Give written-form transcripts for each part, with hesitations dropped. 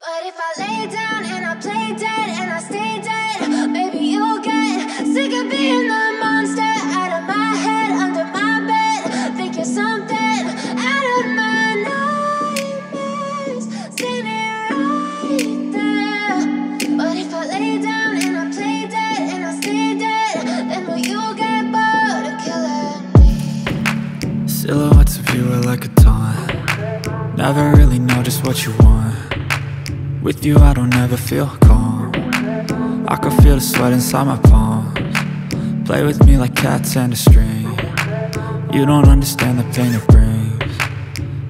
But if I lay down and I play dead and I stay dead, maybe you'll get sick of being the monster out of my head, under my bed. Think you're something out of my nightmares, standing right there. But if I lay down and I play dead and I stay dead, then will you get bored of killing me? Silhouettes of you are like a taunt. Never really know just what you want. With you I don't ever feel calm. I can feel the sweat inside my palms. Play with me like cats and a string. You don't understand the pain it brings.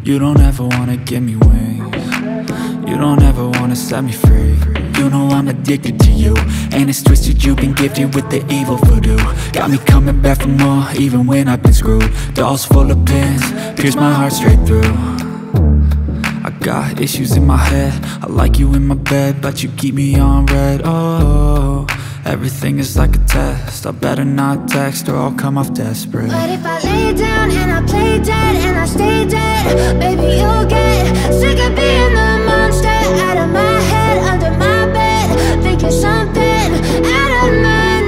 You don't ever wanna give me wings. You don't ever wanna set me free. You know I'm addicted to you, and it's twisted, you've been gifted with the evil voodoo. Got me coming back for more, even when I've been screwed. Dolls full of pins, pierce my heart straight through. I got issues in my head, I like you in my bed, but you keep me on red. Oh, everything is like a test, I better not text or I'll come off desperate. But if I lay down and I play dead and I stay dead, maybe you'll get sick of being the monster out of my head, under my bed. Think you're something out of my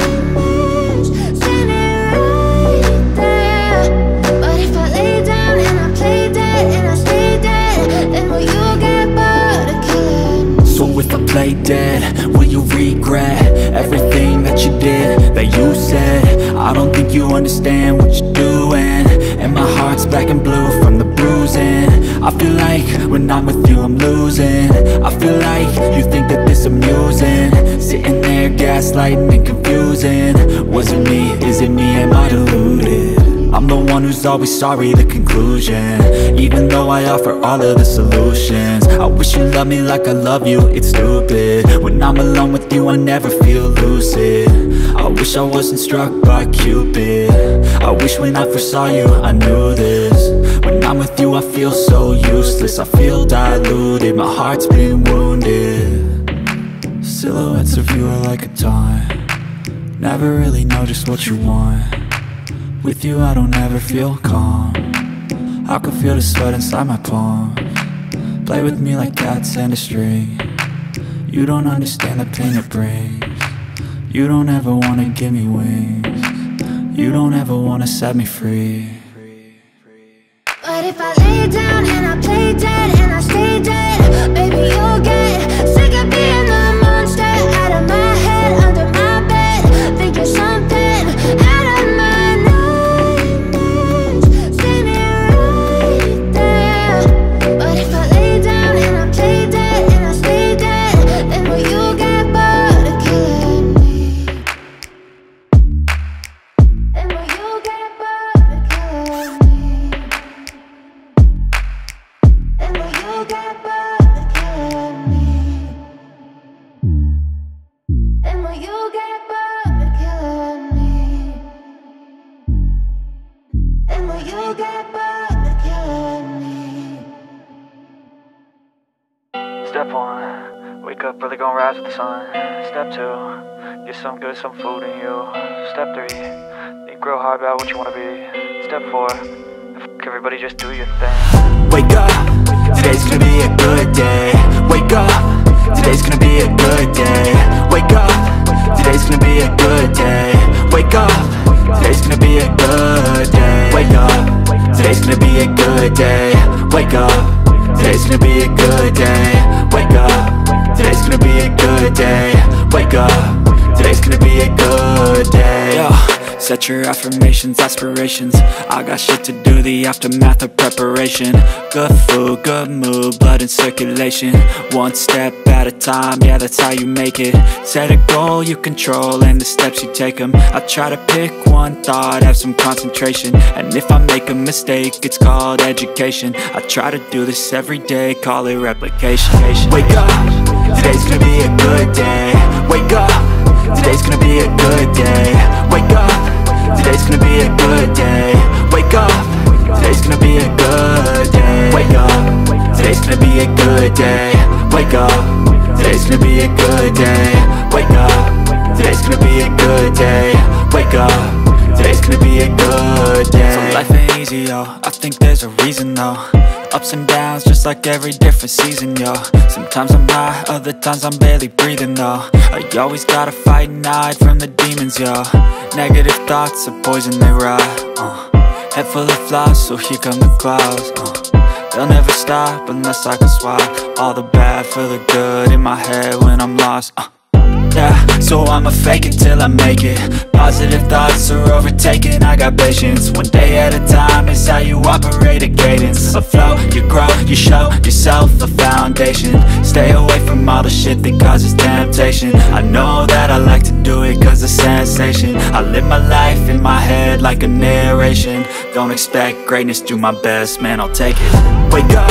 nightmares, standing right there. But if I lay down and I play dead and I stay dead, then will you get bored of killing me? So if I play dead, will you regret everything that you did, that you said? I don't think you understand what you're doing, and my heart's black and blue from the bruising. I feel like when I'm with you I'm losing. I feel like you think that this amusing, sitting there gaslighting and confusing. Was it me? Is it me? Am I deluded? I'm the one who's always sorry, the conclusion. Even though I offer all of the solutions, I wish you loved me like I love you, it's stupid. When I'm alone with you I never feel lucid. I wish I wasn't struck by Cupid. I wish when I first saw you I knew this. When I'm with you I feel so useless, I feel diluted, my heart's been wounded. Silhouettes of you are like a taunt. Never really know just what you want. With you I don't ever feel calm. I can feel the sweat inside my palms. Play with me like cats and a string. You don't understand the pain it brings. You don't ever wanna give me wings. You don't ever wanna set me free. But if I lay down and I play dead and I stay dead, maybe you'll get sick of being the monster out of my head, under my bed. Think you're something out of my nightmares, standing right there. But if I lay down and I play dead and I stay dead, then will you get bored of killing me? Then will you get bored of killing me? Then will you get bored of killing me? Then will you get bored of killing me? Then will you get bored of killing me? Step 1, wake up early, gonna rise with the sun. Step 2, get some good, some food in you. Step 3, think real hard about what you wanna be. Step 4, everybody just do your thing. Wake up, today's gonna be a good day. Wake up, today's gonna be a good day. Wake up, today's gonna be a good day. Wake up, today's gonna be a good day. Wake up, today's gonna be a good day. Wake up, today's gonna be a good day. Wake up, today's gonna be a good day. Wake up, today's gonna be a good day. Yo, set your affirmations, aspirations. I got shit to do, the aftermath of preparation. Good food, good mood, blood in circulation. One step at a time, yeah, that's how you make it. Set a goal you control and the steps you take them. I try to pick one thought, have some concentration. And if I make a mistake, it's called education. I try to do this every day, call it replication. Wake up, today's gonna be a good day. Wake up, today's gonna be a good day. Wake up, today's gonna be a good day. Wake up, today's gonna be a good day. Wake up, today's gonna be a good day. Wake up, today's gonna be a good day. Wake up, today's gonna be a good day. Wake up, today's gonna be a good day. So life ain't easy, yo, I think there's a reason though. Ups and downs, just like every different season, yo. Sometimes I'm high, other times I'm barely breathing, though. I always gotta fight and hide from the demons, yo. Negative thoughts are poison, they rot. Head full of flies, so here come the clouds. They'll never stop unless I can swap all the bad for the good in my head when I'm lost. Yeah, so I'ma fake it till I make it. Positive thoughts are overtaken, I got patience. One day at a time is how you operate a cadence. A flow, you grow, you show yourself a foundation. Stay away from all the shit that causes temptation. I know that I like to do it cause it's sensation. I live my life in my head like a narration. Don't expect greatness, do my best, man, I'll take it. Wake up,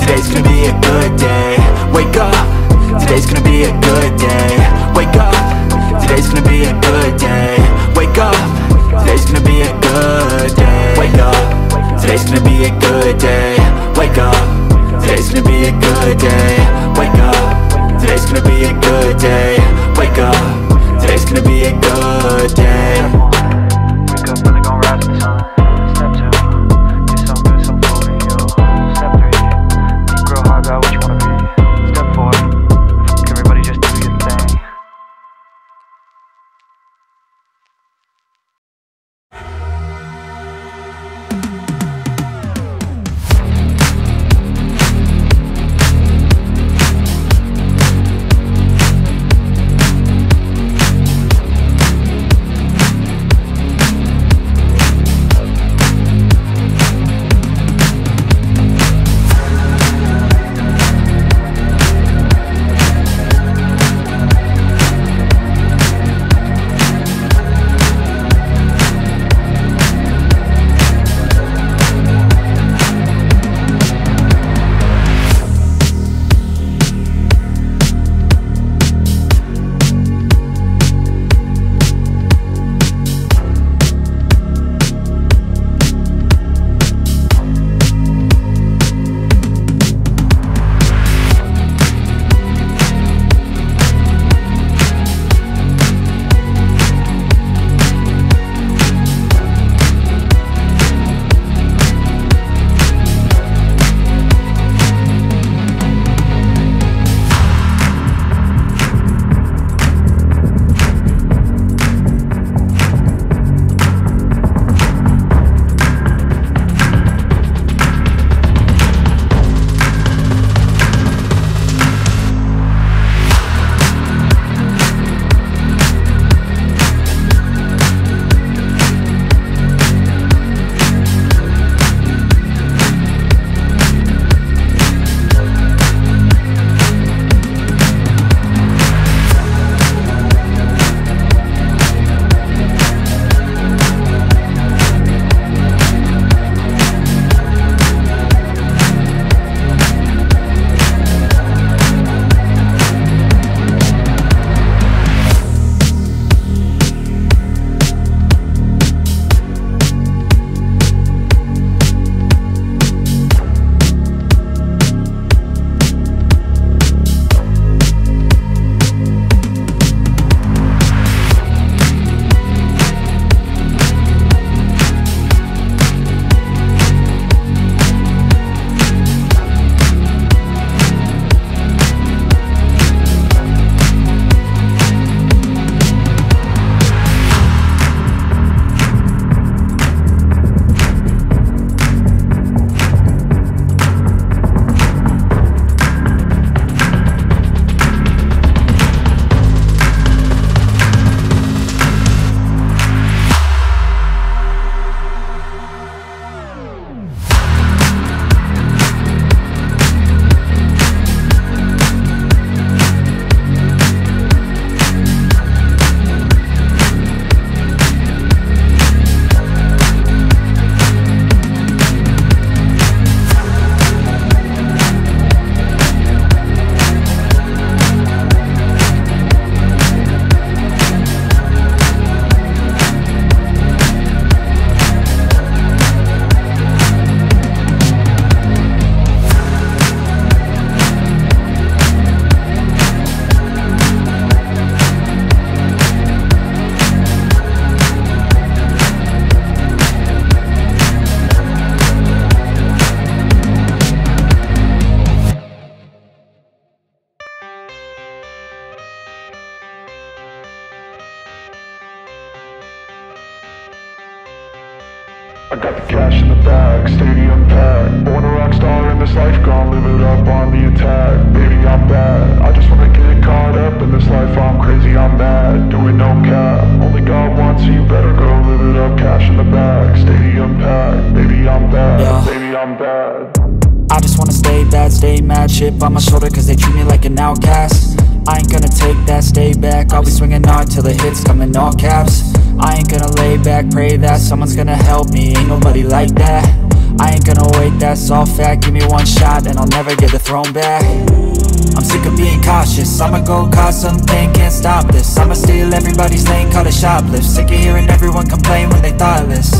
today's gonna be a good day. Wake up, today's gonna be a good day. Wake up, today's gonna be a good day. Wake up, today's gonna be a good day. Wake up, today's gonna be a good day. Wake up, today's gonna be a good day. Wake up, today's gonna be a good day. Wake up, today's gonna be a good day. Wake up, really gon' rise with the sun. Step 2, get some good, some food in you. Step 3, think real hard about what you wanna be. Step 4, everybody just do your thing. I got the cash in the bag, stadium packed. Born a rock star in this life, gon' live it up on the attack. Baby, I'm bad, I just wanna get caught up in this life. I'm crazy, I'm mad, doing no cap. Only God wants you, better go live it up. Cash in the bag, stadium packed. Baby, I'm bad, yeah. Baby, I'm bad. I just wanna stay bad, stay mad. Chip on my shoulder cause they treat me like an outcast. I ain't gonna take that, stay back. I'll be swinging hard till the hits come in all caps. I ain't gonna lay back, pray that someone's gonna help me. Ain't nobody like that. I ain't gonna wait, that's all fact. Give me one shot and I'll never get the throne back. I'm sick of being cautious. I'ma go cause something, can't stop this. I'ma steal everybody's lane, call it shoplift. Sick of hearing everyone complain when they thoughtless.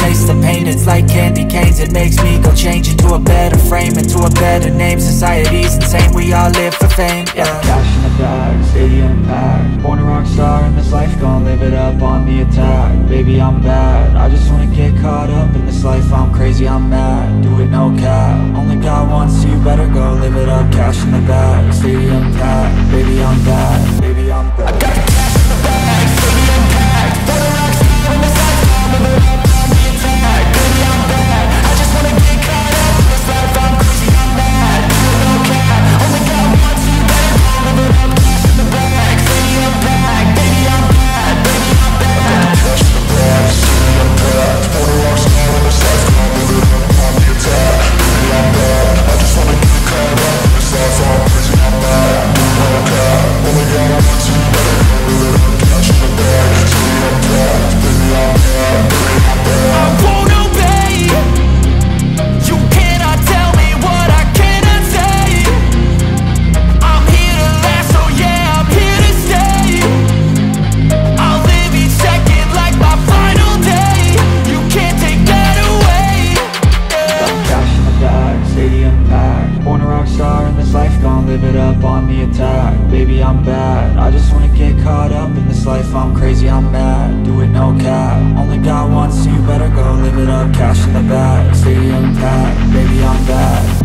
Taste the pain, it's like candy canes. It makes me go change into a better frame, into a better name. Society's insane, we all live for fame, yeah. Cash in the bag, stadium packed. Born a rock star in this life, gon' live it up on the attack. Baby, I'm bad, I just wanna get caught up in this life. I'm crazy, I'm mad, do it no cap. Only God wants you, better go live it up. Cash in the bag, stadium packed. Baby, I'm bad, baby, I'm bad. I got the cash in the bag, stadium packed. Born a rock star in this life, gon' live it up. Baby, I'm bad, I just wanna get caught up in this life. I'm crazy, I'm mad, do it no cap. Only God wants you, better go live it up. Cash in the bag, stadium packed. Baby, I'm bad, baby, I'm bad. Cash in the bag, stadium packed. Born a rock star in this life, gon' live it up on the attack. Baby, I'm bad, I just wanna get caught up in this life. I'm crazy, I'm mad, do it no cap. Only God wants you, better go live it up. Cash in the bag, stadium packed. Baby, I'm bad, baby, I'm bad. I won't obey. You cannot tell me what I cannot say. I'm here to last, so yeah, I'm here to stay. I'll live each second like my final day. You can't take that away, yeah. Cash in the bag, stadium packed. Born a rock star in this life, gon' live it up on the attack. Baby, I'm bad, I just wanna get caught up in this life. I'm crazy, I'm mad, do it no cap. Only God wants you, better go live it up. Cash in the bag, stadium packed. Baby, I'm bad.